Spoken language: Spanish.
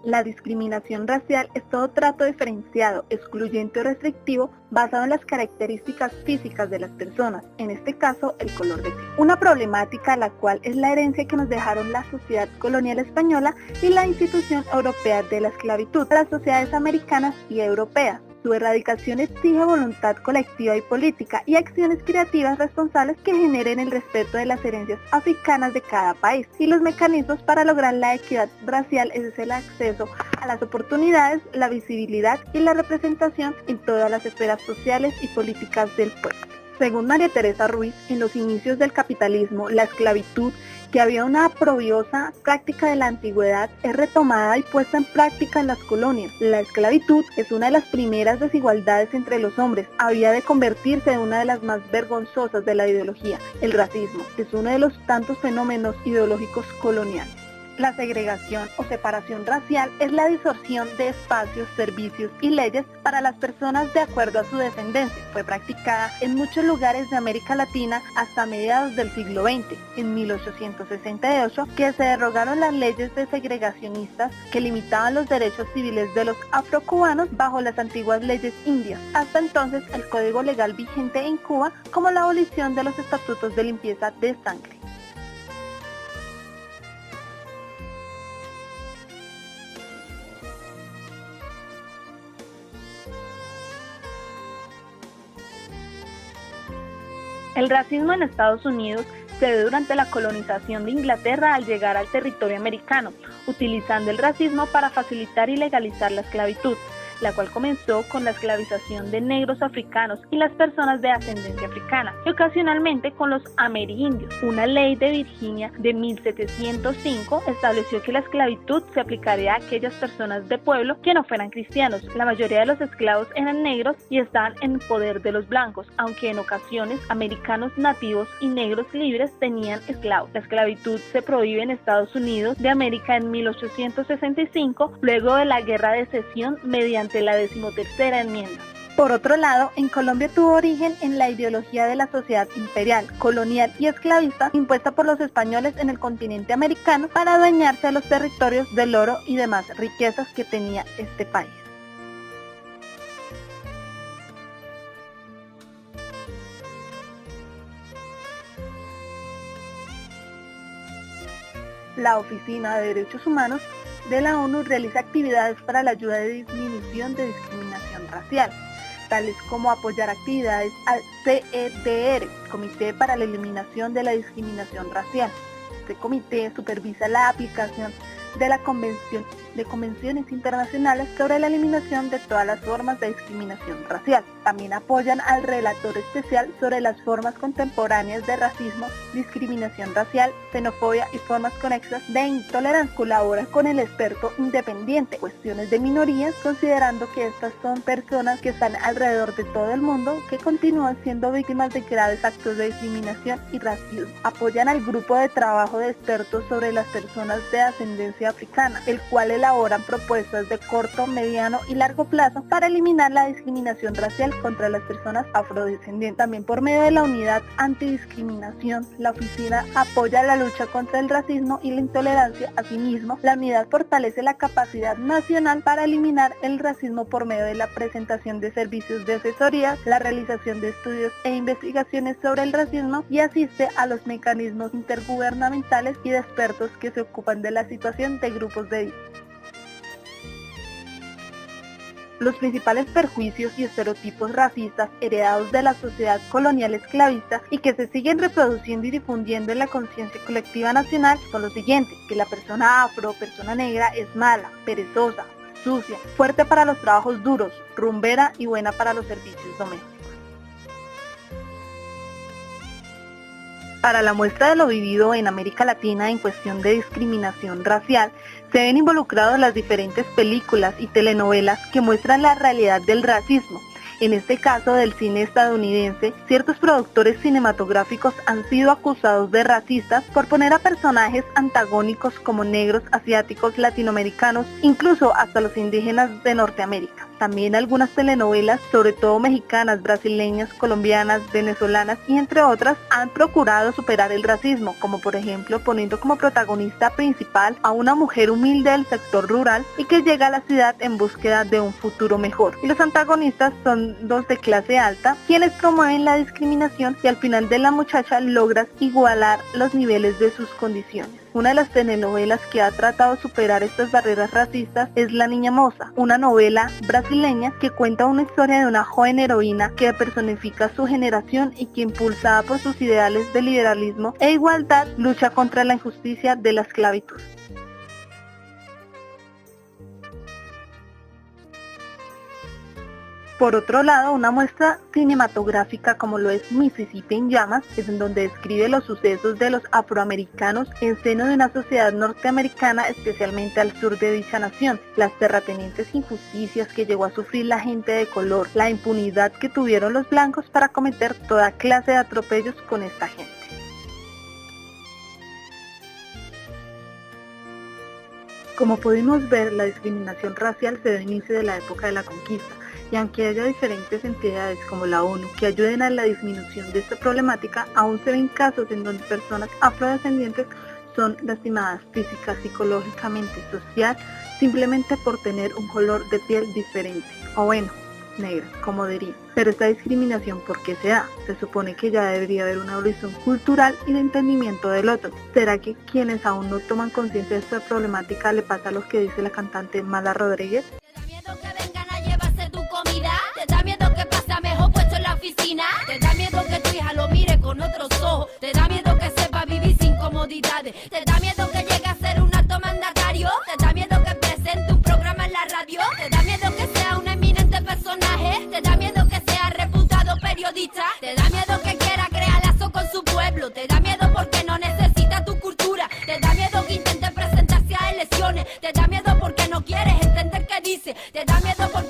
La discriminación racial es todo trato diferenciado, excluyente o restrictivo basado en las características físicas de las personas, en este caso el color de piel. Una problemática la cual es la herencia que nos dejaron la sociedad colonial española y la institución europea de la esclavitud a las sociedades americanas y europeas. Su erradicación exige voluntad colectiva y política y acciones creativas responsables que generen el respeto de las herencias africanas de cada país. Y los mecanismos para lograr la equidad racial es el acceso a las oportunidades, la visibilidad y la representación en todas las esferas sociales y políticas del pueblo. Según María Teresa Ruiz, en los inicios del capitalismo, la esclavitud, que había una oprobiosa práctica de la antigüedad, es retomada y puesta en práctica en las colonias. La esclavitud es una de las primeras desigualdades entre los hombres. Había de convertirse en una de las más vergonzosas de la ideología. El racismo es uno de los tantos fenómenos ideológicos coloniales. La segregación o separación racial es la distorsión de espacios, servicios y leyes para las personas de acuerdo a su descendencia. Fue practicada en muchos lugares de América Latina hasta mediados del siglo XX. En 1868, que se derogaron las leyes de segregacionistas que limitaban los derechos civiles de los afrocubanos bajo las antiguas leyes indias. Hasta entonces, el código legal vigente en Cuba, como la abolición de los estatutos de limpieza de sangre. El racismo en Estados Unidos se ve durante la colonización de Inglaterra al llegar al territorio americano, utilizando el racismo para facilitar y legalizar la esclavitud, la cual comenzó con la esclavización de negros africanos y las personas de ascendencia africana, y ocasionalmente con los amerindios. Una ley de Virginia de 1705 estableció que la esclavitud se aplicaría a aquellas personas de pueblo que no fueran cristianos. La mayoría de los esclavos eran negros y estaban en poder de los blancos, aunque en ocasiones americanos nativos y negros libres tenían esclavos. La esclavitud se prohíbe en Estados Unidos de América en 1865, luego de la Guerra de Secesión mediante la 13ª enmienda. Por otro lado, en Colombia tuvo origen en la ideología de la sociedad imperial, colonial y esclavista impuesta por los españoles en el continente americano para adueñarse de los territorios del oro y demás riquezas que tenía este país. La Oficina de Derechos Humanos de la ONU realiza actividades para la ayuda de disminución de discriminación racial, tales como apoyar actividades al CEDR, Comité para la Eliminación de la Discriminación Racial. Este comité supervisa la aplicación de la convenciones internacionales sobre la eliminación de todas las formas de discriminación racial. También apoyan al relator especial sobre las formas contemporáneas de racismo, discriminación racial, xenofobia y formas conexas de intolerancia. Colabora con el experto independiente cuestiones de minorías, considerando que estas son personas que están alrededor de todo el mundo que continúan siendo víctimas de graves actos de discriminación y racismo. Apoyan al grupo de trabajo de expertos sobre las personas de ascendencia africana, el cual elaboran propuestas de corto, mediano y largo plazo para eliminar la discriminación racial contra las personas afrodescendientes. También por medio de la unidad antidiscriminación, la oficina apoya la lucha contra el racismo y la intolerancia. Asimismo, la unidad fortalece la capacidad nacional para eliminar el racismo por medio de la presentación de servicios de asesoría, la realización de estudios e investigaciones sobre el racismo y asiste a los mecanismos intergubernamentales y de expertos que se ocupan de la situación de grupos de Los principales perjuicios y estereotipos racistas heredados de la sociedad colonial esclavista y que se siguen reproduciendo y difundiendo en la conciencia colectiva nacional son los siguientes: que la persona afro, persona negra, es mala, perezosa, sucia, fuerte para los trabajos duros, rumbera y buena para los servicios domésticos. Para la muestra de lo vivido en América Latina en cuestión de discriminación racial, se ven involucrados las diferentes películas y telenovelas que muestran la realidad del racismo. En este caso del cine estadounidense, ciertos productores cinematográficos han sido acusados de racistas por poner a personajes antagónicos como negros, asiáticos, latinoamericanos, incluso hasta los indígenas de Norteamérica. También algunas telenovelas, sobre todo mexicanas, brasileñas, colombianas, venezolanas y entre otras, han procurado superar el racismo, como por ejemplo poniendo como protagonista principal a una mujer humilde del sector rural y que llega a la ciudad en búsqueda de un futuro mejor. Y los antagonistas son dos de clase alta, quienes promueven la discriminación y al final de la muchacha logras igualar los niveles de sus condiciones. Una de las telenovelas que ha tratado de superar estas barreras racistas es La Niña Moza, una novela brasileña que cuenta una historia de una joven heroína que personifica su generación y que, impulsada por sus ideales de liberalismo e igualdad, lucha contra la injusticia de la esclavitud. Por otro lado, una muestra cinematográfica como lo es Mississippi en llamas, es en donde describe los sucesos de los afroamericanos en seno de una sociedad norteamericana, especialmente al sur de dicha nación, las terratenientes injusticias que llegó a sufrir la gente de color, la impunidad que tuvieron los blancos para cometer toda clase de atropellos con esta gente. Como pudimos ver, la discriminación racial se dio a inicio de la época de la conquista, y aunque haya diferentes entidades como la ONU que ayuden a la disminución de esta problemática, aún se ven casos en donde personas afrodescendientes son lastimadas física, psicológicamente, social, simplemente por tener un color de piel diferente, o bueno, negra, como diría. Pero esta discriminación, ¿por qué se da? Se supone que ya debería haber una evolución cultural y de entendimiento del otro. ¿Será que quienes aún no toman conciencia de esta problemática le pasa a los que dice la cantante Mala Rodríguez? Te da miedo que pase mejor puesto en la oficina. Te da miedo que tu hija lo mire con otros ojos. Te da miedo que sepa vivir sin comodidades. Te da miedo que llegue a ser un alto mandatario. Te da miedo que presente un programa en la radio. Te da miedo que sea un eminente personaje. Te da miedo que sea reputado periodista. Te da miedo que quiera crear lazo con su pueblo. Te da miedo porque no necesita tu cultura. Te da miedo que intente presentarse a elecciones. Te da miedo porque no quieres entender qué dice. Te da miedo porque